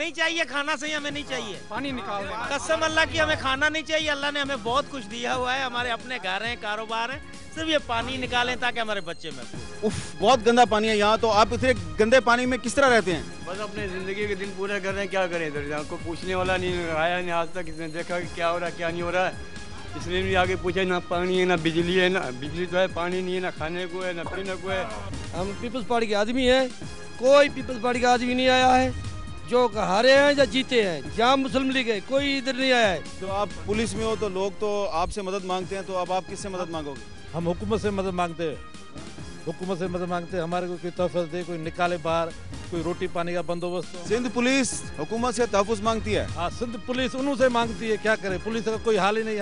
नहीं चाहिए खाना, सही हमें नहीं चाहिए पानी निकाल दें। कसम अल्लाह की हमें खाना नहीं चाहिए। अल्लाह ने हमें बहुत कुछ दिया हुआ है, हमारे अपने घर हैं, कारोबार है, सिर्फ ये पानी निकालें ताकि हमारे बच्चे में। उफ, बहुत गंदा पानी है यहाँ। तो आप इतने गंदे पानी में किस तरह रहते हैं? बस अपने ज़िंदगी के दिन पूरे कर रहे हैं, क्या करें। इधर यहाँ को पूछने वाला नहीं आया, नहीं आज तक किसने देखा कि क्या हो रहा है क्या नहीं हो रहा है। इसलिए भी आगे पूछे, ना पानी है ना बिजली है, ना बिजली तो है, पानी नहीं है, ना खाने को है ना पीने को है। हम पीपल्स पार्टी के आदमी हैं, कोई पीपल्स पार्टी का आदमी नहीं आया है। जो हारे हैं या जीते हैं, जहाँ मुस्लिम लीग है, कोई इधर नहीं आया है। तो आप पुलिस में हो तो लोग तो आपसे मदद मांगते हैं, तो अब आप किससे मदद मांगोगे? हम हुकूमत से मदद मांगते हैं, हुकूमत से मदद मांगते हैं। हमारे को कोई तहफ़्फ़ुज़ दे, कोई निकाले बाहर, कोई रोटी पानी का बंदोबस्त। सिंध पुलिस हुकूमत से तहफ़्फ़ुज़ मांगती है? हाँ, सिंध पुलिस उन्हों से मांगती है, क्या करे। पुलिस का कोई हाल ही नहीं।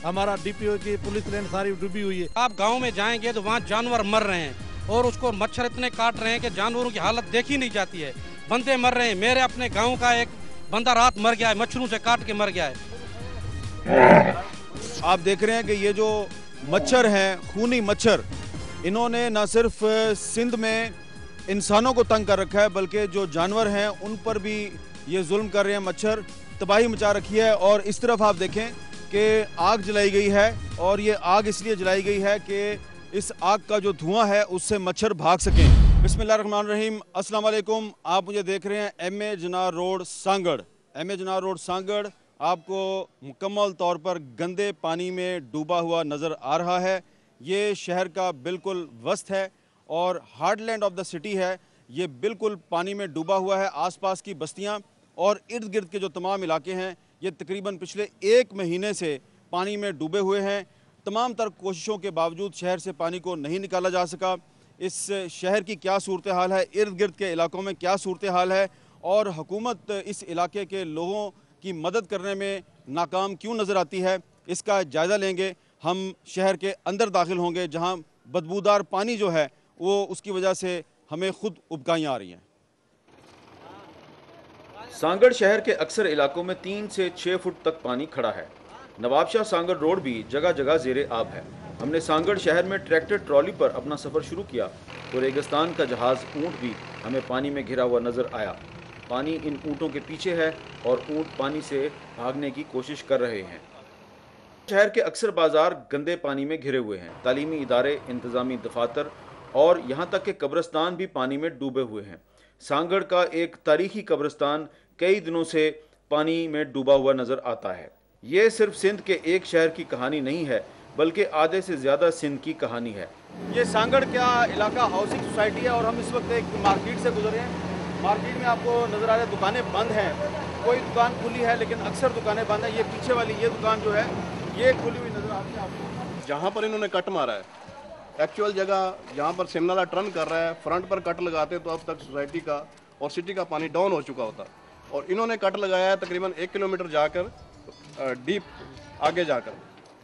हमारा डीपीओ की पुलिस लाइन सारी डूबी हुई है। आप गाँव में जाएंगे तो वहाँ जानवर मर रहे हैं और उसको मच्छर इतने काट रहे हैं कि जानवरों की हालत देखी नहीं जाती है। बंदे मर रहे हैं। मेरे अपने गांव का एक बंदा रात मर गया है, मच्छरों से काट के मर गया है। आप देख रहे हैं कि ये जो मच्छर हैं, खूनी मच्छर, इन्होंने न सिर्फ सिंध में इंसानों को तंग कर रखा है, बल्कि जो जानवर हैं उन पर भी ये जुल्म कर रहे हैं। मच्छर तबाही मचा रखी है। और इस तरफ आप देखें कि आग जलाई गई है, और ये आग इसलिए जलाई गई है कि इस आग का जो धुआं है उससे मच्छर भाग सकें। बिस्मिल्लाहिर्रहमानिर्रहीम, अस्सलाम वालेकुम। आप मुझे देख रहे हैं M A. Jinnah road Sanghar. M A. Jinnah road Sanghar आपको मुकम्मल तौर पर गंदे पानी में डूबा हुआ नज़र आ रहा है। ये शहर का बिल्कुल वस्त है और हार्टलैंड ऑफ द सिटी है। ये बिल्कुल पानी में डूबा हुआ है। आसपास की बस्तियां और इर्द गिर्द के जो तमाम इलाके हैं, ये तकरीबन पिछले 1 महीने से पानी में डूबे हुए हैं। तमाम तर कोशिशों के बावजूद शहर से पानी को नहीं निकाला जा सका। इस शहर की क्या सूरत हाल है, इर्द गिर्द के इलाकों में क्या सूरत हाल है, और हुकूमत इस इलाके के लोगों की मदद करने में नाकाम क्यों नज़र आती है, इसका जायज़ा लेंगे। हम शहर के अंदर दाखिल होंगे जहां बदबूदार पानी जो है वो उसकी वजह से हमें खुद उबकाइयाँ आ रही हैं। सांगड़ शहर के अक्सर इलाकों में 3 से 6 फुट तक पानी खड़ा है। नवाबशाह सांगड़ रोड भी जगह जगह ज़ेरे आब है। हमने सांगड़ शहर में ट्रैक्टर ट्रॉली पर अपना सफ़र शुरू किया तो रेगिस्तान का जहाज़ ऊँट भी हमें पानी में घिरा हुआ नज़र आया। पानी इन ऊँटों के पीछे है और ऊँट पानी से भागने की कोशिश कर रहे हैं। शहर के अक्सर बाज़ार गंदे पानी में घिरे हुए हैं। तालीमी इदारे, इंतज़ामी दफातर और यहाँ तक कि कब्रिस्तान भी पानी में डूबे हुए हैं। सांगड़ का एक तारीखी कब्रिस्तान कई दिनों से पानी में डूबा हुआ नज़र आता है। ये सिर्फ सिंध के एक शहर की कहानी नहीं है, बल्कि आधे से ज़्यादा सिंध की कहानी है। ये सांगड़ का इलाका हाउसिंग सोसाइटी है और हम इस वक्त एक मार्केट से गुजरे हैं। मार्केट में आपको नज़र आ रहा है दुकानें बंद हैं, कोई दुकान खुली है लेकिन अक्सर दुकानें बंद हैं। ये पीछे वाली ये दुकान जो है ये खुली हुई नज़र आती है आपको। जहाँ पर इन्होंने कट मारा है, एक्चुअल जगह जहाँ पर सिमनाला टर्न कर रहा है, फ्रंट पर कट लगाते तो अब तक सोसाइटी का और सिटी का पानी डाउन हो चुका होता। और इन्होंने कट लगाया है तकरीबन 1 किलोमीटर जाकर डीप आगे जाकर।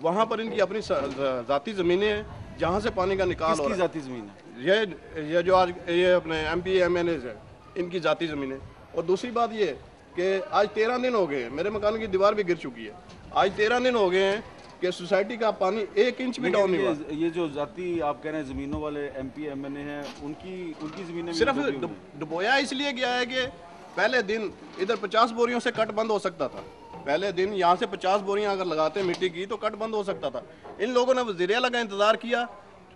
वहाँ पर इनकी अपनी ज़ाती ज़मीनें हैं जहाँ से पानी का निकाल हो रहा है। ज़ाती ज़मीन है ये जो आज ये अपने MP MNAs हैं, इनकी ज़ाती ज़मीनें। और दूसरी बात ये कि आज 13 दिन हो गए, मेरे मकान की दीवार भी गिर चुकी है। आज 13 दिन हो गए हैं कि सोसाइटी का पानी 1 इंच भी डाउन नहीं हुआ। ये जो जाती आप कह रहे हैं ज़मीनों वाले MP MNA हैं, उनकी ज़मीनें सिर्फ डुबोया इसलिए गया है कि पहले दिन इधर 50 बोरियों से कट बंद हो सकता था। पहले दिन यहाँ से 50 बोरियाँ अगर लगाते मिट्टी की तो कट बंद हो सकता था। इन लोगों ने वज़ीर आला का इंतज़ार किया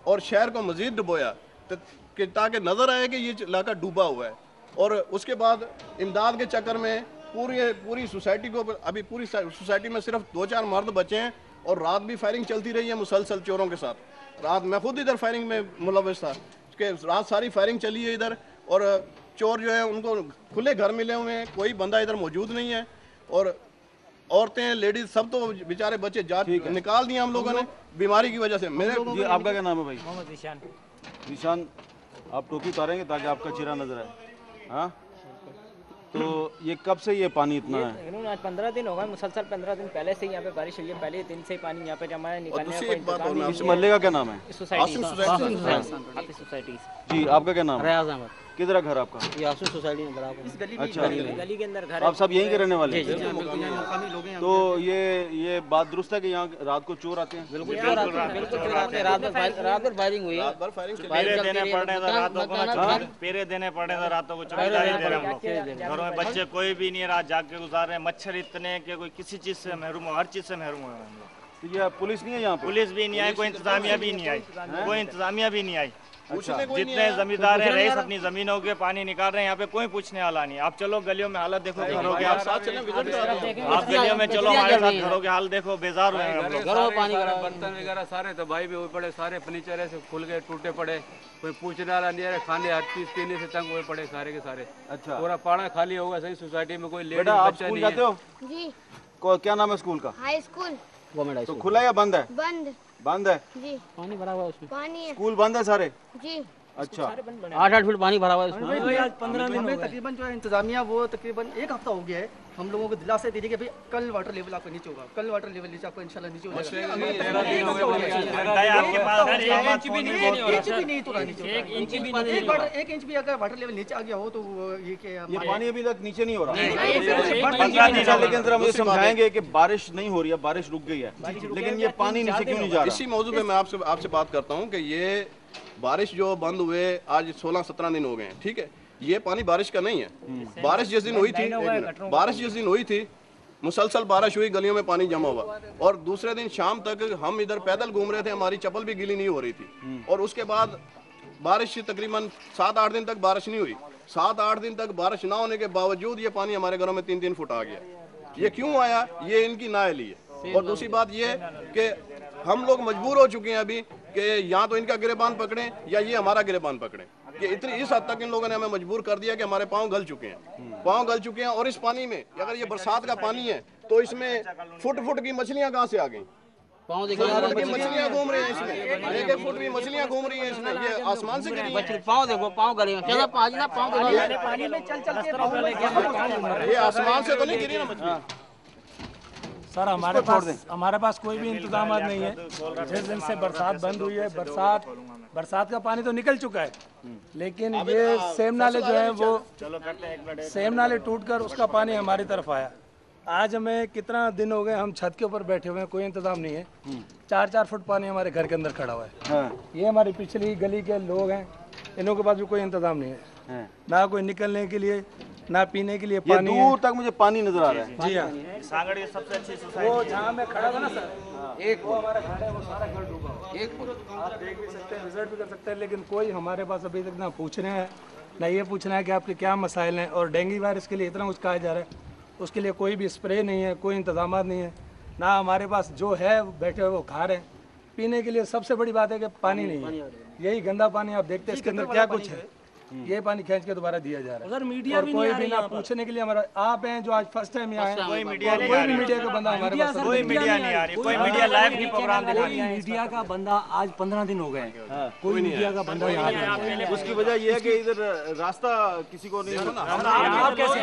और शहर को मज़ीद डुबोया ताकि नज़र आए कि ये इलाका डूबा हुआ है। और उसके बाद इमदाद के चक्कर में पूरी सोसाइटी को, अभी पूरी सोसाइटी में सिर्फ 2-4 मर्द बचे हैं। और रात भी फायरिंग चलती रही है मुसलसल चोरों के साथ। रात मैं खुद इधर फायरिंग में मुलव्वस था कि रात सारी फायरिंग चली है इधर। और चोर जो है उनको खुले घर मिले हुए हैं, कोई बंदा इधर मौजूद नहीं है। और औरतें, लेडीज सब तो बेचारे बच्चे जात निकाल दिए हम लोगों ने बीमारी की वजह से। मेरे आपका क्या नाम है भाई? मोहम्मद निशान। निशान, आप टोपी उतारेंगे ताकि आपका चेहरा नजर आए। हाँ, तो ये कब से ये पानी इतना है? आज 15 दिन हो गए मुसलसल। 15 दिन पहले से यहाँ पे बारिश हुई है। पहले दिन से पानी यहाँ पे जमा है। इस मोहल्ले का क्या नाम है? सोसाइटी। जी, आपका क्या नाम है? किधर है घर आपका? यासू सोसाइटी में बराबर इस गली अच्छा। गली के अंदर घर आप सब यहीं के रहने वाले हैं? जी। तो ये बात दुरुस्त है कि यहाँ रात को चोर आते हैं? बिल्कुल रात भर फायरिंग हुई है। पेरे देने पड़ रहे हैं रातों को, पेरे देने पड़ रहे हैं रातों को, चौकीदारी दे रहे हैं हम लोग। घरों में बच्चे कोई भी नहीं है, रात जाग के गुजार रहे हैं। मच्छर इतने कि कोई किसी चीज से महरूम हो, हर चीज से महरूम हुए हम लोग। तो ये पुलिस नहीं है यहाँ पे? पुलिस भी नहीं आई, कोई इंतजामिया भी नहीं आई, कोई इंतजामिया भी नहीं आई। अच्छा। जितने जमींदार हैं रईस अपनी जमीनों के पानी निकाल रहे हैं, यहाँ पे कोई पूछने वाला नहीं। आप चलो गलियों में हालत देखो घरों के, आप गलियों में चलो हमारे साथ, घरों के हाल देखो, बेजार हुए हैं हम लोग। घरों में पानी बर्तन वगैरह सारे तबाही भी हुए पड़े, सारे फर्नीचर ऐसे खुल गए, टूटे पड़े, कोई पूछने वाला नहीं है। खाने हर चीज पीने से तंग हुए पड़े सारे के सारे। अच्छा। पूरा पाड़ा खाली होगा सही सोसाइटी में, कोई लेडीज बेटा आप बच्चा स्कूल नहीं जाते हो? जी। क्या नाम है स्कूल का? High school. गवर्नमेंट तो खुला या बंद है? बंद। बंद है। जी। पानी भरा हुआ है उसमें, पानी है। स्कूल बंद है सारे? जी। अच्छा। 8-8 फीट पानी भरा हुआ है उसमें। आज 15 दिन में तकरीबन जो है इंतजामिया वो तकरीबन एक हफ्ता हो गया है। हम लोगों को दिलासे दे दी कि भाई कल वाटर लेवल आपका नीचे होगा, कल वाटर लेवल नीचे आपको इंशाल्लाह नीचे हो जाएगा। एक इंच भी अगर वाटर लेवल नीचे आ गया हो तो ये पानी अभी तक नीचे नहीं हो रहा। लेकिन जरा मुझे समझाएंगे कि बारिश नहीं हो रही है, बारिश रुक गई है, लेकिन ये पानी नीचे क्यों नहीं जा रहा? इसी मौजू पे मैं आपसे बात करता हूँ कि ये बारिश जो बंद हुए आज 16-17 दिन हो गए हैं, ठीक है। ये पानी बारिश का नहीं है। बारिश जिस दिन हुई थी, बारिश जिस दिन हुई थी, मुसलसल बारिश हुई, गलियों में पानी जमा हुआ, और दूसरे दिन शाम तक हम इधर पैदल घूम रहे थे, हमारी चप्पल भी गीली नहीं हो रही थी। और उसके बाद बारिश तकरीबन 7-8 दिन तक बारिश नहीं हुई। 7-8 दिन तक बारिश ना होने के बावजूद ये पानी हमारे घरों में 3-3 फुट आ गया। ये क्यों आया? ये इनकी नाअहली है। और दूसरी बात ये कि हम लोग मजबूर हो चुके हैं अभी कि या तो इनका गिरेबान पकड़ें या ये हमारा गिरेबान पकड़ें। कि इतनी इस हद तक इन लोगों ने हमें मजबूर कर दिया कि हमारे पाँव गल चुके हैं, पाँव गल चुके हैं। और इस पानी में अगर ये बरसात का पानी है तो इसमें फुट की मछलियाँ कहाँ से आ गई? मछलियाँ घूम रही हैं इसमें, 1-1 फुट की मछलियाँ घूम रही हैं इसमें। ये आसमान से गिरी हैं। पाँव देखो, पाँव गले में पानी में चल के ये आसमान से तो नहीं गिरी ना मछली? सर हमारे पास कोई भी इंतजाम नहीं है। जिस दिन से बरसात बंद हुई है, बरसात का पानी तो निकल चुका है, लेकिन ये सेम नाले जो है वो सेम नाले टूटकर उसका पानी हमारी तरफ आया। आज हमें कितना दिन हो गए हम छत के ऊपर बैठे हुए हैं, कोई इंतजाम नहीं है। 4-4 फुट पानी हमारे घर के अंदर खड़ा हुआ है। ये हमारी पिछली गली के लोग हैं, इनों के पास भी कोई इंतजाम नहीं है, ना कोई निकलने के लिए ना पीने के लिए पानी। ये दूर तक मुझे पानी नजर आ रहा है। जी हाँ, सांगड़ ये सबसे अच्छी सोसाइटी। वो जहाँ मैं खड़ा था ना सर, एक वो हमारा घर है, वो सारा घर डूबा हुआ है। आप देख भी सकते हैं, विजिट भी कर सकते हैं, लेकिन कोई हमारे पास अभी तक ना पूछने हैं ना ये पूछना है कि आपके क्या मसाइल हैं। और डेंगू वायरस के लिए इतना कुछ कहा जा रहा है, उसके लिए कोई भी स्प्रे नहीं है, कोई इंतजाम नहीं है। ना हमारे पास जो है बैठे हुए वो खा रहे हैं। पीने के लिए सबसे बड़ी बात है कि पानी नहीं है। यही गंदा पानी आप देखते हैं, इसके अंदर क्या कुछ है, ये पानी खींच के दोबारा दिया जा रहा है। अगर मीडिया और कोई भी ना पूछने के लिए हमारा, आप हैं जो आज फर्स्ट टाइम यहाँ आए, कोई मीडिया का बंदा हमारे पास, कोई मीडिया नहीं आ रही, कोई मीडिया लाइव नहीं प्रोग्राम दिखा रही है। मीडिया का बंदा आज 15 दिन हो गए, कोई मीडिया का बंदा यहाँ नहीं है। उसकी वजह ये है कि इधर रास्ता किसी को नहीं है। आप कैसे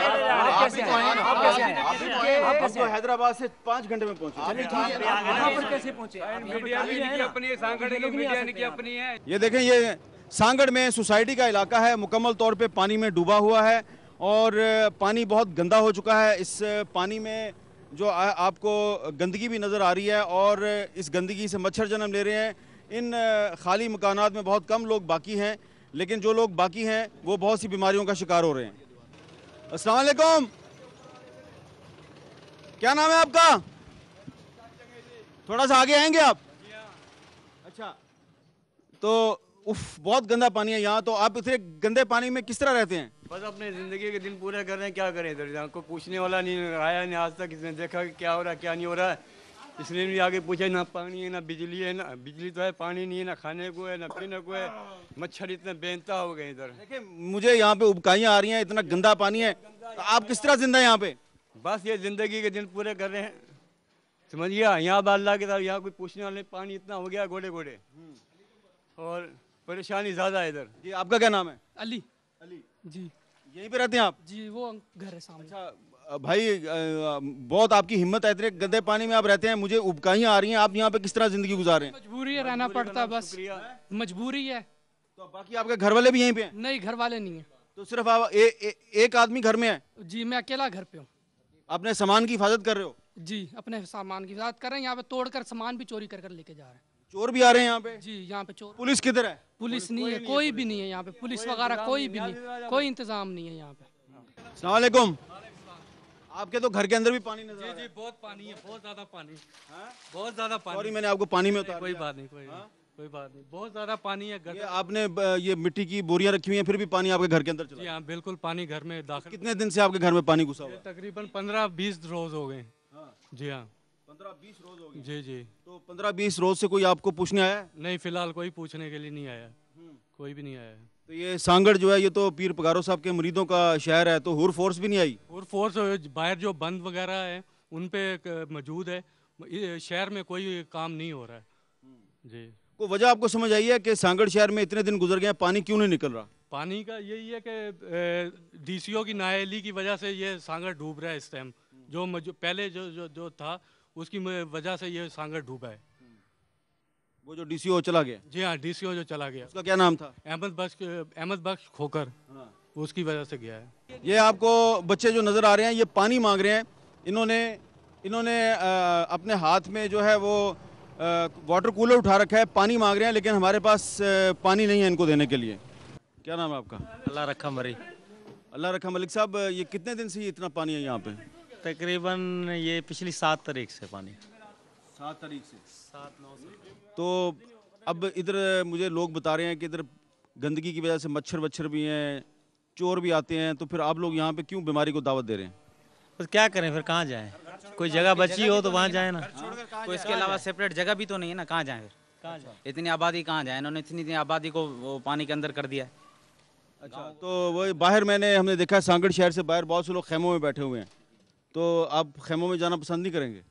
आप तो हैदराबाद से 5 घंटे में पहुंचे। कैसे पहुंचे? ये देखें, ये सांगड़ में सोसाइटी का इलाका है, मुकम्मल तौर पे पानी में डूबा हुआ है और पानी बहुत गंदा हो चुका है। इस पानी में जो आपको गंदगी भी नज़र आ रही है और इस गंदगी से मच्छर जन्म ले रहे हैं। इन खाली मकानात में बहुत कम लोग बाकी हैं, लेकिन जो लोग बाकी हैं वो बहुत सी बीमारियों का शिकार हो रहे हैं। अस्सलाम वालेकुम, क्या नाम है आपका? थोड़ा सा आगे आएंगे आप? अच्छा, तो बहुत गंदा पानी है यहाँ। तो आप इतने गंदे पानी में किस तरह रहते हैं? बस अपने ज़िंदगी के दिन पूरे कर रहे हैं, क्या करें। इधर यहाँ को पूछने वाला नहीं आया, नहीं आज तक किसने देखा कि क्या हो रहा है क्या नहीं हो रहा है। इसलिए भी आगे पूछा, ना पानी है ना बिजली है, ना बिजली तो है, पानी नहीं है, ना खाने को है ना पीने को है। मच्छर इतने बेनता हो गए इधर। देखिए, मुझे यहाँ पे उबकाइयाँ आ रही हैं, इतना गंदा पानी है। तो आप किस तरह जिंदा है यहाँ पे? बस ये ज़िंदगी के दिन पूरे कर रहे हैं, समझिए। यहाँ अल्लाह के साथ यहाँ कोई पूछने वाले, पानी इतना हो गया घोड़े घोड़े, और परेशानी ज़्यादा है इधर। जी, आपका क्या नाम है? अली। अली जी, यहीं पे रहते हैं आप? जी, वो घर है सामने। अच्छा भाई, बहुत आपकी हिम्मत है, इतने गंदे पानी में आप रहते हैं, मुझे उबकाइयाँ आ रही हैं। आप यहाँ पे किस तरह जिंदगी गुजार रहे हैं? मजबूरी है, रहना पड़ता है, बस मजबूरी है। तो बाकी आपके घर वाले भी यहीं पे हैं? नहीं, घर वाले नहीं है। तो सिर्फ आप एक आदमी घर में है? जी मैं अकेला घर पे हूँ। अपने सामान की हिफाजत कर रहे हो? जी अपने सामान की हिफाजत कर रहे हैं। यहाँ पे तोड़कर सामान भी चोरी कर लेके जा रहे हैं। चोर भी आ रहे हैं यहाँ पे? जी यहाँ पे चोर। पुलिस किधर है? पुलिस नहीं है, कोई भी नहीं है यहाँ पे, पुलिस वगैरह कोई भी नहीं, कोई इंतजाम नहीं है यहाँ पे। अस्सलाम वालेकुम। आपके तो घर के अंदर भी पानी नजर आ रहा है। जी बहुत पानी है, बहुत ज्यादा पानी, बहुत ज्यादा पानी। सॉरी मैंने आपको पानी में उतार कोई बात नहीं, कोई बात नहीं, बहुत ज्यादा पानी है। ये आपने ये मिट्टी की बोरियां रखी हुई हैं, फिर भी पानी आपके घर के अंदर चला? जी हाँ बिल्कुल, पानी घर में दाखिल। कितने दिन से आपके घर में पानी घुसा हुआ है? तकरीबन 15-20 रोज हो गए। जी हाँ 15-20 रोज हो गए। जी जी। तो 15-20 रोज से कोई आपको पूछने आया है? नहीं, फिलहाल कोई पूछने के लिए नहीं आया, कोई भी नहीं आया। तो ये सांगड़ जो है ये तो पीर पगारो साहब के मुरीदों का शहर है, तो हुर फोर्स भी नहीं आई? हुर फोर्स बाहर जो बंद वगैरह है उन पे मौजूद है, शहर में कोई काम नहीं हो रहा है। जी कोई वजह आपको समझ आई है कि सांगड़ शहर में इतने दिन गुजर गए पानी क्यों नहीं निकल रहा? पानी का यही है कि डीसीओ की नाअहली की वजह से ये सांगड़ डूब रहा है इस टाइम। जो पहले जो था उसकी वजह से ये सांगड़ डूबा है। वो जो डीसीओ चला गया? जी हाँ डीसीओ जो चला गया, उसका क्या नाम था? अहमद बख्श खोकर, उसकी वजह से गया है। ये आपको बच्चे जो नज़र आ रहे हैं ये पानी मांग रहे हैं। इन्होंने अपने हाथ में जो है वो वाटर कूलर उठा रखा है, पानी मांग रहे हैं, लेकिन हमारे पास पानी नहीं है इनको देने के लिए। क्या नाम है आपका? अल्लाह रखा मरी। अल्लाह रखा मलिक साहब, ये कितने दिन से इतना पानी है यहाँ पे? तकरीबन ये पिछली 7 तारीख से पानी। 7 तारीख से? 7-9 से। तो अब इधर मुझे लोग बता रहे हैं कि इधर गंदगी की वजह से मच्छर भी हैं, चोर भी आते हैं, तो फिर आप लोग यहाँ पे क्यों बीमारी को दावत दे रहे हैं? बस क्या करें फिर, कहाँ जाएं? कोई जगह बची हो तो वहाँ जाए ना। कोई इसके अलावा सेपरेट जगह भी तो नहीं है ना, कहाँ जाएं फिर? कहाँ जाए? इतनी आबादी कहाँ जाए? इन्होंने इतनी आबादी को वो पानी के अंदर कर दिया है। अच्छा, तो वही बाहर हमने देखा है सांगड़ शहर से बाहर बहुत से लोग खेमों में बैठे हुए हैं, तो आप खेमों में जाना पसंद नहीं करेंगे?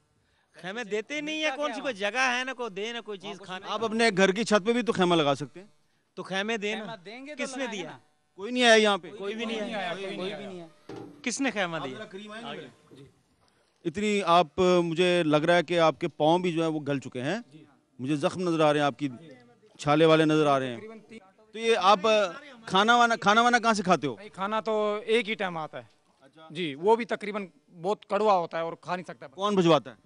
खेमे देते नहीं है, कौन सी कोई जगह है ना, कोई दे ना कोई चीज खाने। आप अपने घर की छत पे भी तो खेमा लगा सकते हैं। तो खेमे देना, किसने दिया? कोई नहीं आया यहाँ पे? कोई भी नहीं आया, कोई भी नहीं है। किसने खेमा दिया? इतनी आप मुझे लग रहा है कि आपके पाँव भी जो है वो गल चुके हैं, मुझे जख्म नजर आ रहे हैं, आपकी छाले वाले नजर आ रहे हैं। तो ये आप खाना वाना कहाँ से खाते हो? खाना तो एक ही टाइम आता है। जी, वो भी तकरीबन बहुत कड़वा होता है और खा नहीं सकता। कौन भिजवाता है?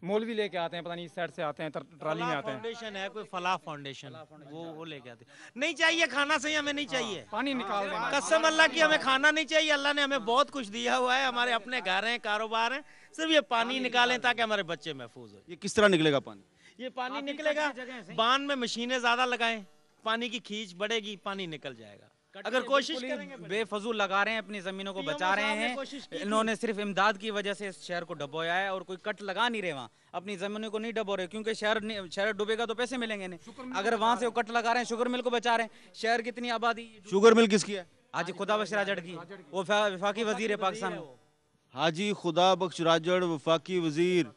मौलवी लेके आते हैं, पता नहीं इस साइड से आते हैं, ट्राली में आते हैं। फाउंडेशन है कोई, फलाह फाउंडेशन, वो लेके आते हैं। नहीं चाहिए खाना, सही हमें नहीं चाहिए। पानी निकाल देना। कसम अल्लाह की हमें खाना नहीं चाहिए। अल्लाह ने हमें बहुत कुछ दिया हुआ है, हमारे अपने घर हैं, कारोबार हैं, सिर्फ ये पानी निकालें ताकि हमारे बच्चे महफूज हो। ये किस तरह निकलेगा पानी? ये पानी निकलेगा, बांध में मशीनें ज्यादा लगाएं, पानी की खींच बढ़ेगी, पानी निकल जाएगा। अगर कोशिश करेंगे। बेफजूल लगा रहे हैं, अपनी जमीनों को बचा रहे हैं। इन्होंने सिर्फ इमदाद की वजह से इस शहर को डबोया है और कोई कट लगा नहीं रहे वहाँ, अपनी जमीनों को नहीं डबो रहे, क्योंकि शहर डूबेगा तो पैसे मिलेंगे नहीं। अगर वहाँ से वो कट लगा रहे हैं, शुगर मिल को बचा रहे हैं। शहर कितनी आबादी। शुगर मिल किसकी है? हाजी खुदा बख्श राजड़ की, वो वफाकी वजीर है पाकिस्तान। हाजी खुदा बख्श राजड़ वफाकी वजीर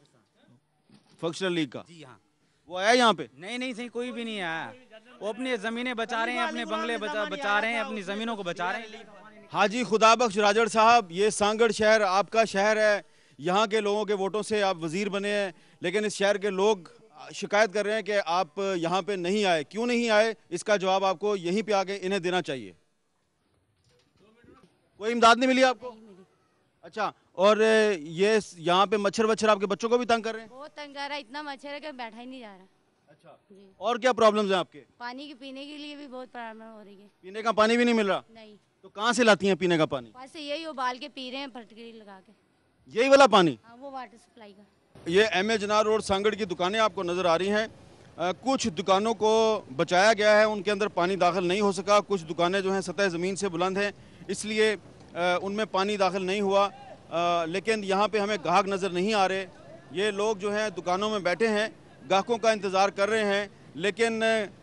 फख्र अली का? जी हाँ। वो आया यहाँ पे? नहीं सही, कोई भी नहीं आया। वो अपनी जमीनें बचा रहे हैं, अपने बंगले बचा रहे हैं, अपनी जमीनों को बचा रहे हैं। हाजी खुदा बख्श राजड़ साहब, ये सांगड़ शहर आपका शहर है, यहाँ के लोगों के वोटों से आप वजीर बने हैं, लेकिन इस शहर के लोग शिकायत कर रहे हैं कि आप यहाँ पे नहीं आए। क्यों नहीं आए, इसका जवाब आपको यहीं पे आके इन्हें देना चाहिए। कोई इमदाद नहीं मिली आपको? अच्छा, और ये यहाँ पे मच्छर आपके बच्चों को भी तंग कर रहे हैं? बहुत तंग कर रहा है, इतना मच्छर है कि बैठा ही नहीं जा रहा। अच्छा जी। और क्या प्रॉब्लम्स हैं आपके? पानी की पीने के लिए भी बहुत प्रॉब्लम हो रही है। पीने का पानी भी नहीं मिल रहा? नहीं। तो कहाँ से लाती हैं पीने का पानी? वहाँ से यही उबाल के पी रहे हैं, फटकरी लगा के। यही वाला पानी? हाँ, वो वाटर सप्लाई का। ये एम ए जनार रोड सांगड़ की दुकानें आपको नजर आ रही हैं। कुछ दुकानों को बचाया गया है, उनके अंदर पानी दाखिल नहीं हो सका। कुछ दुकानें जो हैं सतह ज़मीन से बुलंद हैं, इसलिए उनमें पानी दाखिल नहीं हुआ। लेकिन यहाँ पे हमें गाहक नज़र नहीं आ रहे। ये लोग जो हैं दुकानों में बैठे हैं, गाहकों का इंतज़ार कर रहे हैं, लेकिन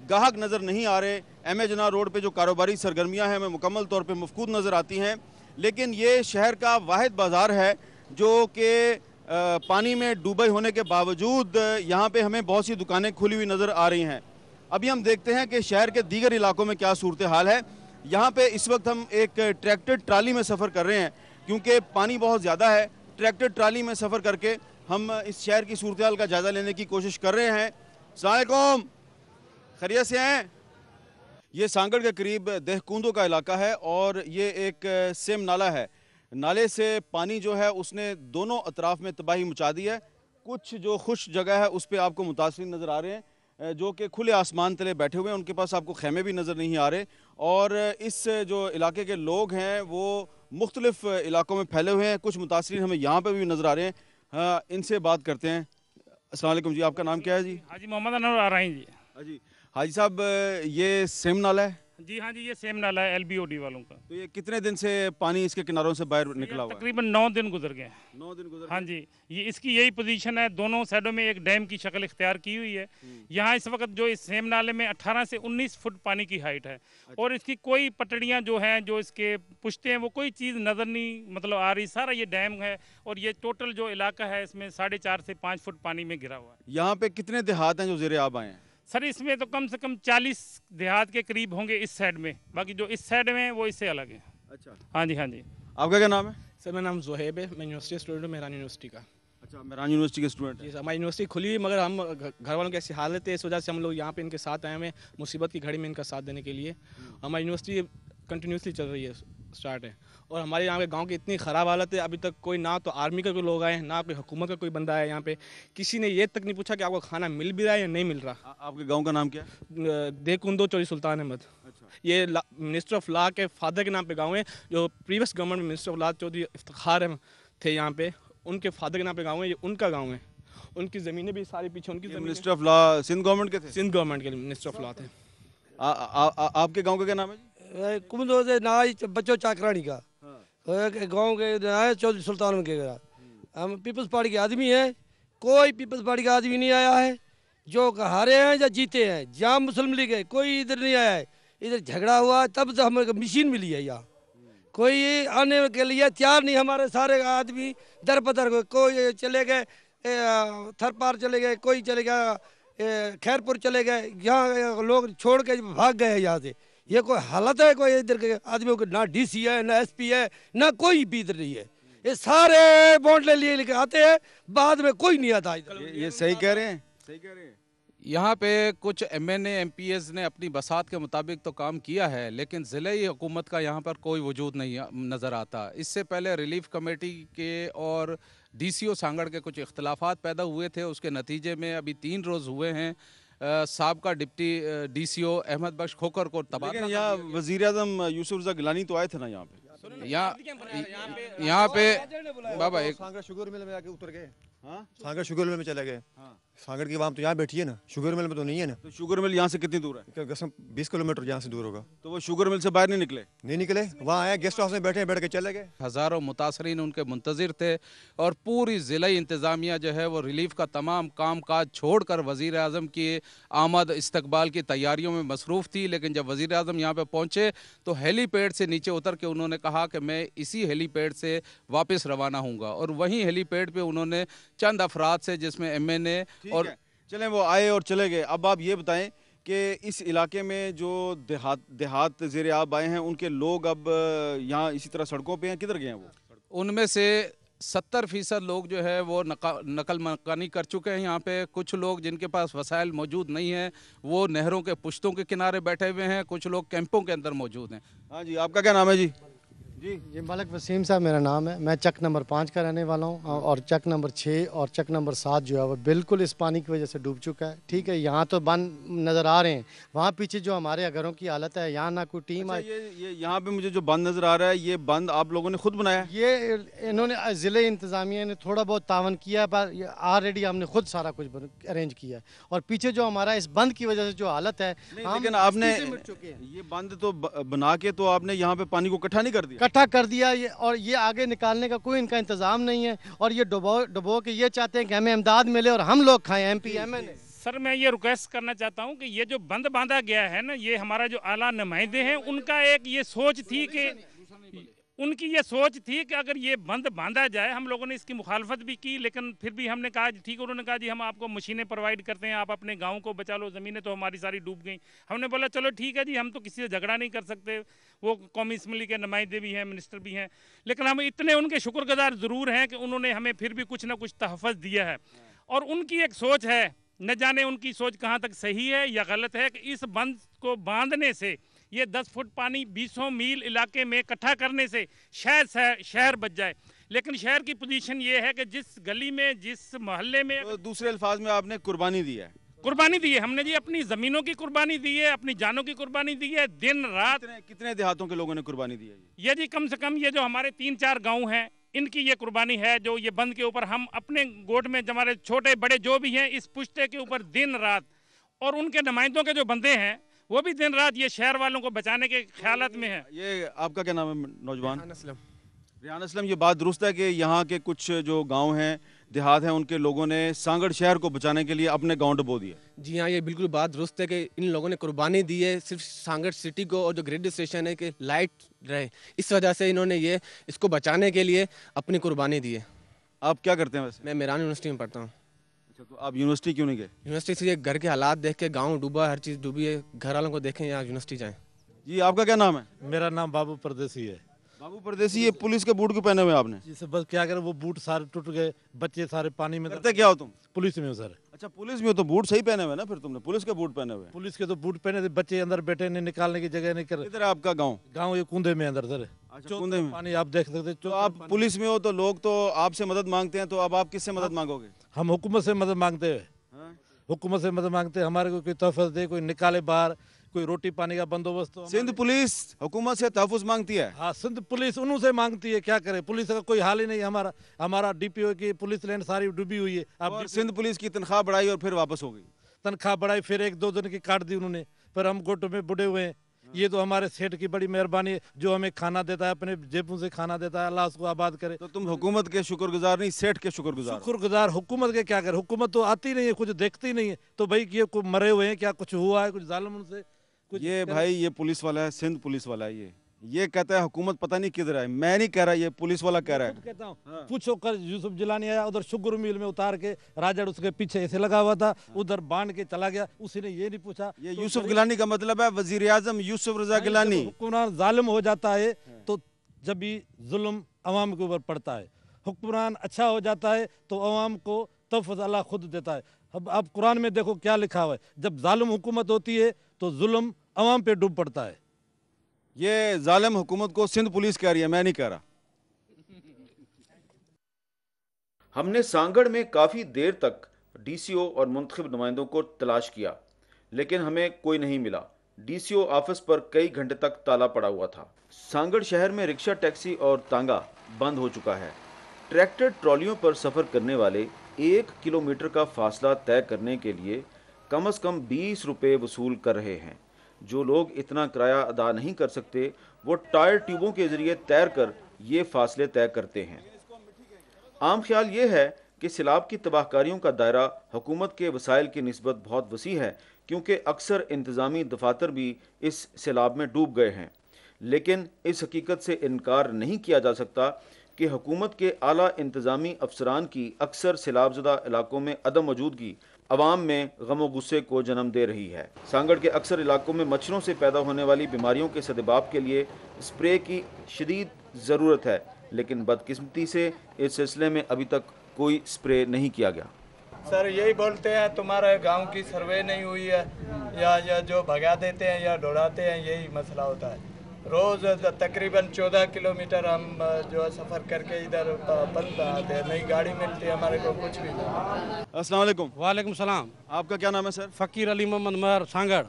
गाहक नज़र नहीं आ रहे। एम ए जनार रोड पे जो कारोबारी सरगर्मियाँ हैं हमें मुकम्मल तौर पे मफकूद नज़र आती हैं। लेकिन ये शहर का वाहिद बाज़ार है जो कि पानी में डूबे होने के बावजूद यहाँ पे हमें बहुत सी दुकानें खुली हुई नज़र आ रही हैं। अभी हम देखते हैं कि शहर के दीगर इलाकों में क्या सूरत हाल है। यहाँ पे इस वक्त हम एक ट्रैक्टर ट्राली में सफ़र कर रहे हैं, क्योंकि पानी बहुत ज़्यादा है। ट्रैक्टर ट्राली में सफ़र करके हम इस शहर की सूरत हाल का जायज़ा लेने की कोशिश कर रहे हैं। अस्सलाम वालेकुम, खैरियत से हैं? ये सांगड़ के करीब देहकुंदो का इलाका है और ये एक सेम नाला है। नाले से पानी जो है उसने दोनों अतराफ में तबाही मचा दी है। कुछ जो खुश जगह है उस पर आपको मुतासिरीन नज़र आ रहे हैं जो कि खुले आसमान तले बैठे हुए हैं, उनके पास आपको खेमे भी नज़र नहीं आ रहे। और इस जो इलाके के लोग हैं वो मुख्तलिफ इलाकों में फैले हुए हैं। कुछ मुतासिरीन हमें यहाँ पर भी नज़र आ रहे हैं। हाँ, इनसे बात करते हैं। अस्सलाम वालेकुम जी, आपका नाम क्या है जी? हाजी मोहम्मद अनवर आ रहे हैं जी। हाजी हाजी साहब, ये सेम नाला है? जी हाँ जी, ये सेम नाला है LBOD वालों का। तो ये कितने दिन से पानी इसके किनारों से बाहर निकला हुआ है? तकरीबन 9 दिन गुजर गए। 9 दिन गुजर गए। हाँ जी, ये इसकी यही पोजीशन है। दोनों साइडों में एक डैम की शक्ल इख्तियार की हुई है। यहाँ इस वक्त जो इस सेम नाले में 18 से 19 फुट पानी की हाइट है। और इसकी कोई पटड़ियाँ जो हैं जो इसके पुश्ते हैं वो कोई चीज़ नज़र नहीं मतलब आ रही। सारा ये डैम है और ये टोटल जो इलाका है इसमें 4.5 से 5 फुट पानी में गिरा हुआ है। यहाँ पे कितने देहात हैं जो ज़ेरे आब आए हैं? सर इसमें तो कम से कम 40 देहात के करीब होंगे इस साइड में, बाकी जो इस साइड में वो इससे अलग है। अच्छा, हाँ जी हाँ जी। आपका क्या नाम है? सर मेरा नाम ज़ुहैब है, मैं यूनिवर्सिटी स्टूडेंट हूँ, मेहरान यूनिवर्सिटी का। अच्छा, मेहरान यूनिवर्सिटी के स्टूडेंट? जी सर, हमारी यूनिवर्सिटी खुली है मगर हम घर वालों की ऐसी हालत है, इस वजह से हम लोग यहाँ पे इनके साथ आए हुए हैं मुसीबत की घड़ी में इनका साथ देने के लिए। हमारी यूनिवर्सिटी कंटिन्यूसली चल रही है, स्टार्ट है। और हमारे यहाँ के गांव की इतनी ख़राब हालत है, अभी तक कोई ना तो आर्मी का कोई लोग आए, ना कोई हुकूमत का कोई बंदा है यहाँ पे। किसी ने ये तक नहीं पूछा कि आपको खाना मिल भी रहा है या नहीं मिल रहा। आपके गांव का नाम क्या है? देहकुंदो चौधरी सुल्तान अहमद। ये मिनिस्टर ऑफ लॉ के फादर के नाम पे गाँव है, जो प्रीवियस गवर्नमेंट में minister of law Chaudhry Iftikhar थे यहाँ पे, उनके फादर के नाम पे गाँव है, ये उनका गाँव है। उनकी ज़मीनें भी सारी पीछे उनकी। Minister of law Sindh government के थे? सिंध गवर्नमेंट के मिनिस्टर ऑफ लॉ थे। आपके गाँव का क्या नाम है? कुमदो से ना बच्चों चाकरानी का गांव के आए चौधरी सुल्तान के घर। हम पीपल्स पार्टी के आदमी हैं, कोई पीपल्स पार्टी का आदमी नहीं आया है। जो हारे हैं या जीते हैं, जहाँ मुस्लिम लीग है कोई इधर नहीं आया है। इधर झगड़ा हुआ तब से हमें मशीन मिली है यहाँ, कोई आने के लिए तैयार नहीं। हमारे सारे आदमी दर बदर, कोई चले गए थरपार चले गए, कोई चले गया खैरपुर चले गए, यहाँ लोग छोड़ के भाग गए यहाँ से। ये कोई हालत है कोई इधर के आदमियों को? ना DC है ना SP है ना कोई भी इधर नहीं है। ये सारे बॉन्ड ले लिए लेके आते हैं, बाद में कोई नहीं आता इधर। ये सही कह रहे हैं, सही कह रहे हैं। यहाँ पे कुछ MNA MPs ने अपनी बसात के मुताबिक तो काम किया है, लेकिन ज़िले हुकूमत का यहाँ पर कोई वजूद नहीं नज़र आता। इससे पहले रिलीफ कमेटी के और DCO सांगड़ के कुछ इख्तलाफात पैदा हुए थे, उसके नतीजे में अभी 3 रोज़ हुए हैं साहब डिप्टी DCO अहमद बख्श खोकर को तबादला। लेकिन यहाँ वज़ीर आज़म यूसुफ रज़ा गिलानी तो आए थे ना यहाँ पे? यहाँ पे बाबा एक सांगड़ शुगर मिल में जाके उतर गए। हाँ, सांगड़ शुगर मिल में चले गए। सांगड़ की आवाम तो यहाँ बैठी है ना, शुगर मिल में तो नहीं है ना। तो शुगर मिल यहाँ से कितनी दूर है? 20 किलोमीटर यहाँ से दूर होगा। तो वो शुगर मिल से बाहर नहीं निकले? नहीं निकले, वहाँ आए गेस्ट हाउस में बैठे, बैठ के चले गए। हज़ारों मुतासरीन उनके मुंतज़िर थे और पूरी ज़िला इंतज़ामिया जो है वो रिलीफ का तमाम काम काज छोड़ कर वज़ीर आज़म की आमद इस्तकबाल की तैयारियों में मसरूफ़ थी। लेकिन जब वज़ीर आज़म यहाँ पर पहुँचे तो हेलीपैड से नीचे उतर के उन्होंने कहा कि मैं इसी हेलीपैड से वापस रवाना हूँगा। और वहीं हेलीपैड पर उन्होंने चंद अफराद से जिसमें MNA और चलें वो आए और चले गए। अब आप ये बताएं कि इस इलाके में जो देहात ज़ेरे आब आए हैं उनके लोग अब यहाँ इसी तरह सड़कों पे हैं, किधर गए हैं वो? उनमें से 70% लोग जो है वो नकल मकानी कर चुके हैं। यहाँ पे कुछ लोग जिनके पास वसाइल मौजूद नहीं है वो नहरों के पुश्तों के किनारे बैठे हुए हैं, कुछ लोग कैंपों के अंदर मौजूद हैं। हाँ जी, आपका क्या नाम है जी? जी मलिक वसीम साहब मेरा नाम है। मैं चक नंबर 5 का रहने वाला हूँ और चक नंबर 6 और चक नंबर 7 जो है वो बिल्कुल इस पानी की वजह से डूब चुका है। ठीक है, यहाँ तो बंद नज़र आ रहे हैं, वहाँ पीछे जो हमारे घरों की हालत है, यहाँ ना कोई टीम आई। ये यहाँ पे मुझे जो बंद नज़र आ रहा है, ये बंद आप लोगों ने खुद बनाया? ये इन्होंने ज़िले इंतज़ामिया ने थोड़ा बहुत तावन किया है, पर ऑलरेडी हमने खुद सारा कुछ अरेंज किया है। और पीछे जो हमारा इस बंद की वजह से जो हालत है, लेकिन आपने ये बंद तो बना के तो आपने यहाँ पे पानी को इकट्ठा नहीं कर दिया? इकट्ठा कर दिया और ये आगे निकालने का कोई इनका इंतजाम नहीं है। और ये डुबो के ये चाहते हैं कि हमें इमदाद मिले और हम लोग खाएं। MP MNA सर मैं ये रिक्वेस्ट करना चाहता हूँ कि ये जो बंद बांधा गया है ना, ये हमारा जो आला नुमाइंदे हैं उनका एक ये सोच थी कि उनकी ये सोच थी कि अगर ये बंद बांधा जाए, हम लोगों ने इसकी मुखालफत भी की, लेकिन फिर भी हमने कहा ठीक है। उन्होंने कहा जी हम आपको मशीनें प्रोवाइड करते हैं, आप अपने गांव को बचा लो, ज़मीनें तो हमारी सारी डूब गई। हमने बोला चलो ठीक है जी, हम तो किसी से झगड़ा नहीं कर सकते, वो कौमी असम्बली के नुमाइंदे भी हैं, मिनिस्टर भी हैं, लेकिन हम इतने उनके शुक्रगुजार ज़रूर हैं कि उन्होंने हमें फिर भी कुछ ना कुछ तहफ़्फ़ुज़ दिया है। और उनकी एक सोच है न जाने उनकी सोच कहाँ तक सही है या गलत है कि इस बंद को बांधने से ये 10 फुट पानी 20 मील इलाके में इकट्ठा करने से शायद शहर बच जाए। लेकिन शहर की पोजीशन ये है कि जिस गली में, जिस मोहल्ले में, तो दूसरे अल्फाज में आपने कुर्बानी दी है। कुर्बानी दी है हमने जी, अपनी ज़मीनों की कुर्बानी दी है, अपनी जानों की कुर्बानी दी है, दिन रात। कितने देहातों के लोगों ने कुर्बानी दी है? ये जी कम से कम ये जो हमारे 3-4 गांव हैं, इनकी ये कुर्बानी है जो ये बंद के ऊपर हम अपने गोट में हमारे छोटे बड़े जो भी हैं इस पुश्ते के ऊपर दिन रात, और उनके नुमाइंदों के जो बंदे हैं वो भी दिन रात ये शहर वालों को बचाने के ख्यालात में है। ये आपका क्या नाम है नौजवान? रेहान असलम, ये बात दुरुस्त है कि यहाँ के कुछ जो गांव हैं, देहात हैं, उनके लोगों ने सांगड़ शहर को बचाने के लिए अपने गांव डुबो दिए? जी हाँ, ये बिल्कुल बात दुरुस्त है कि इन लोगों ने कुर्बानी दी है सिर्फ सांगड़ सिटी को, और जो ग्रिड स्टेशन है कि लाइट रहे, इस वजह से इन्होंने ये इसको बचाने के लिए अपनी कुर्बानी दी है। आप क्या करते हैं वैसे? मैं मेरान यूनिवर्सिटी में पढ़ता हूँ। अच्छा, तो आप यूनिवर्सिटी क्यों नहीं गए? यूनिवर्सिटी से घर के हालात देख के, गाँव डूबा, हर चीज़ डूबी है, घर वालों को देखें या यूनिवर्सिटी जाएँ। जी, आपका क्या नाम है? मेरा नाम बाबू परदेसी है। बाबू परदेसी, ये पुलिस के बूट क्यों पहने हुए आपने? जिससे बस क्या करें, वो बूट सारे टूट गए, बच्चे सारे पानी में। करते क्या हो तुम? पुलिस में हो सर। अच्छा, पुलिस में हो तो बूट सही पहने हुए ना, फिर तुमने पुलिस के बूट पहने हुए? पुलिस के तो बूट पहने थे, बच्चे अंदर बैठे नहीं, निकालने की जगह नहीं कर। किधर है आपका गाँव? गाँव ये कुंदे में अंदर सर। अच्छा, कुंदे में पानी आप देख सकते। तो आप पुलिस में हो तो लोग तो आपसे मदद मांगते हैं, तो अब आप किससे मदद मांगोगे? हम हुकूमत से मदद मांगते हैं, हुकूमत से मदद मांगते हैं, हमारे को कोई तहफ़्फ़ुज़ दे, कोई निकाले बाहर, कोई रोटी पानी का बंदोबस्त। सिंध पुलिस हुकूमत से तहफ़्फ़ुज़ मांगती है? हाँ, सिंध पुलिस उन्हों से मांगती है, क्या करे, पुलिस का कोई हाल ही नहीं। हमारा डीपीओ की पुलिस लाइन सारी डूबी हुई है। अब सिंध पुलिस की तनख्वाह बढ़ाई और फिर वापस हो गई। तनख्वाह बढ़ाई, फिर 1-2 दिन की काट दी उन्होंने, फिर हम गोटों में बुढ़े हुए हैं। ये तो हमारे सेठ की बड़ी मेहरबानी है जो हमें खाना देता है, अपने जेबों से खाना देता है, अल्लाह उसको आबाद करे। तो तुम हुकूमत के शुक्रगुजार नहीं, सेठ के शुक्रगुजार? शुक्रगुजार हुकूमत के क्या करे, हुकूमत तो आती नहीं है, कुछ देखती नहीं है। तो भाई ये मरे हुए हैं, क्या कुछ हुआ है, कुछ जालिम उनसे कुछ? ये भाई ये पुलिस वाला है, सिंध पुलिस वाला है, ये कहता है हुकूमत पता नहीं किधर है। मैं नहीं कह रहा, ये पुलिस वाला कह रहा है। कहता हूँ पूछो, कर यूसुफ जिलानी आया उधर शुगर मिल में उतार के, राजड़ उसके पीछे ऐसे लगा हुआ था, उधर बांध के चला गया, उसी ने ये नहीं पूछा। ये यूसुफ गिलानी का मतलब है वजीर आजम यूसुफ रजा गिलानी। हुक्मरान जालिम हो जाता है तो जब भी जुल्म अवाम के ऊपर पड़ता है, हुक्मरान अच्छा हो जाता है तो अवाम को तहफ़्फ़ुज़ अल्लाह खुद देता है। अब आप कुरान में देखो क्या लिखा हुआ है, जब जालिम हुकूमत होती है तो जुल्म अवाम पे डूब पड़ता है। ये जालिम हुकूमत को सिंध पुलिस कह रही है, मैं नहीं कह रहा। हमने सांगड़ में काफ़ी देर तक डीसीओ और मुंतखब नुमाइंदों को तलाश किया, लेकिन हमें कोई नहीं मिला। डीसीओ ऑफिस पर कई घंटे तक ताला पड़ा हुआ था। सांगड़ शहर में रिक्शा, टैक्सी और तांगा बंद हो चुका है। ट्रैक्टर ट्रॉलियों पर सफ़र करने वाले 1 किलोमीटर का फासला तय करने के लिए कम से कम 20 रुपये वसूल कर रहे हैं। जो लोग इतना किराया अदा नहीं कर सकते वो टायर ट्यूबों के जरिए तैर कर ये फासले तय करते हैं। आम ख्याल ये है कि सैलाब की तबाहकारियों का दायरा हुकूमत के वसाइल की निस्बत बहुत वसी है, क्योंकि अक्सर इंतज़ामी दफातर भी इस सैलाब में डूब गए हैं। लेकिन इस हकीकत से इनकार नहीं किया जा सकता कि हुकूमत के आला इंतज़ामी अफसरान की अक्सर सैलाबज़दा इलाकों में अदम मौजूदगी अवाम में गम व गुस्से को जन्म दे रही है। सांगड़ के अक्सर इलाकों में मच्छरों से पैदा होने वाली बीमारियों के सद्भाव के लिए स्प्रे की शदीद ज़रूरत है, लेकिन बदकिस्मती से इस सिलसिले में अभी तक कोई स्प्रे नहीं किया गया। सर यही बोलते हैं तुम्हारे गांव की सर्वे नहीं हुई है, या जो भगा देते हैं या दौड़ाते हैं, यही मसला होता है। रोज़ तकरीबन 14 किलोमीटर हम जो है सफ़र करके इधर बंद आते हैं, नई गाड़ी मिलती है हमारे को कुछ भी नहीं। अस्सलाम वालेकुम। वालेकुम सलाम। आपका क्या नाम है सर? फ़कीर अली मोहम्मद महर, सांगड़।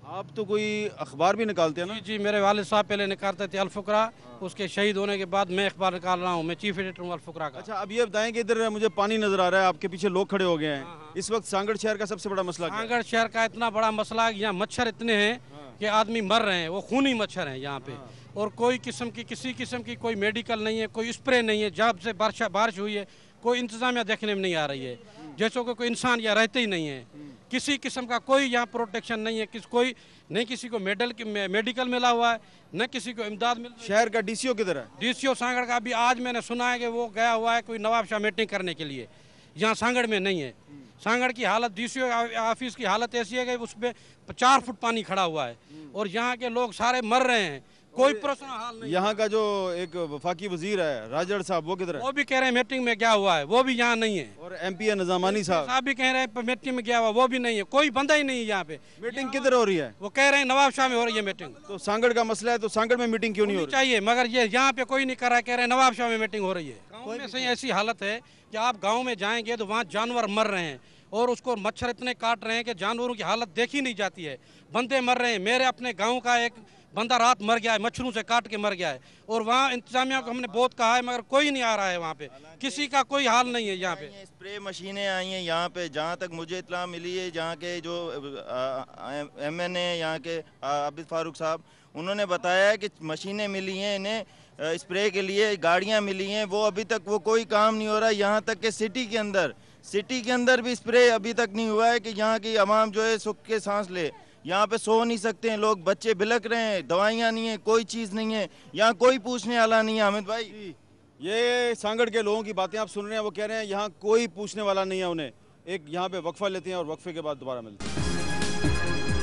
आप तो कोई अखबार भी निकालते हैं ना? जी, मेरे वालिद साहब पहले निकालते थे अल-फुकरा, उसके शहीद होने के बाद मैं अखबार निकाल रहा हूँ, मैं चीफ एडिटर हूँ अल-फुकरा का। अच्छा, अब ये बताएं कि इधर मुझे पानी नजर आ रहा है, आपके पीछे लोग खड़े हो गए हैं। इस वक्त सांगड़ शहर का सबसे बड़ा मसला क्या है? सांगड़ शहर का इतना बड़ा मसला, यहाँ मच्छर इतने हैं कि आदमी मर रहे हैं, वो खूनी मच्छर हैं यहाँ पे। और कोई किस्म की किसी किस्म की कोई मेडिकल नहीं है, कोई स्प्रे नहीं है। जब से बारिश हुई है कोई इंतजामिया देखने में नहीं आ रही है, जैसे कि कोई इंसान यहाँ रहते ही नहीं है। किसी किस्म का कोई यहाँ प्रोटेक्शन नहीं है, कोई नहीं, किसी को मेडिकल मिला हुआ है, न किसी को इमदाद मिल। शहर का डीसीओ किधर है? डीसीओ सांगड़ का अभी आज मैंने सुना है कि वो गया हुआ है कोई नवाब शाह मीटिंग करने के लिए, यहाँ सांगड़ में नहीं है। सांगड़ की हालत, डीसीओ ऑफिस की हालत ऐसी है कि उसमें 4 फुट पानी खड़ा हुआ है और यहाँ के लोग सारे मर रहे हैं। कोई पर्सनल हाल नहीं। यहाँ का जो एक वफाकी वजीर है राजड़ साहब, वो किधर है? वो भी कह रहे हैं मीटिंग में क्या हुआ है, वो भी यहाँ नहीं है। और MP निजामानी साहब भी कह रहे हैं मीटिंग में क्या हुआ, वो भी नहीं है। कोई बंदा ही नहीं है यहाँ पे। मीटिंग किधर हो रही है? वो कह रहे हैं नवाब शाह में हो रही है मीटिंग। तो सांगड़ का मसला है, तो सांगड़ में मीटिंग क्यों नहीं हो रही? चाहिए, मगर ये यहाँ पे कोई नहीं कर रहा है। कह रहे हैं नवाब शाह में मीटिंग हो रही है। गाँव में सही ऐसी हालत है कि आप गाँव में जाएंगे तो वहाँ जानवर मर रहे हैं और उसको मच्छर इतने काट रहे हैं कि जानवरों की हालत देखी नहीं जाती है। बंदे मर रहे हैं। मेरे अपने गांव का एक बंदा रात मर गया है, मच्छरों से काट के मर गया है। और वहाँ इंतजामिया को हमने बहुत कहा है मगर कोई नहीं आ रहा है। वहाँ पे किसी का कोई हाल नहीं है। यहाँ पे स्प्रे मशीनें आई हैं यहाँ पे, जहाँ तक मुझे इत्तला मिली है, जहाँ के जो MN यहाँ के आबिद फारूक साहब, उन्होंने बताया है कि मशीनें मिली हैं इन्हें स्प्रे के लिए, गाड़ियाँ मिली हैं, वो अभी तक वो कोई काम नहीं हो रहा। यहाँ तक कि सिटी के अंदर भी स्प्रे अभी तक नहीं हुआ है कि यहाँ की आवाम जो है सुख के सांस ले। यहाँ पे सो नहीं सकते हैं लोग, बच्चे बिलक रहे हैं, दवाइयाँ नहीं है, कोई चीज़ नहीं है, यहाँ कोई पूछने वाला नहीं है। हामिद भाई, ये सांगड़ के लोगों की बातें आप सुन रहे हैं, वो कह रहे हैं यहाँ कोई पूछने वाला नहीं है उन्हें। एक यहाँ पे वक्फा लेते हैं और वक्फे के बाद दोबारा मिलते हैं।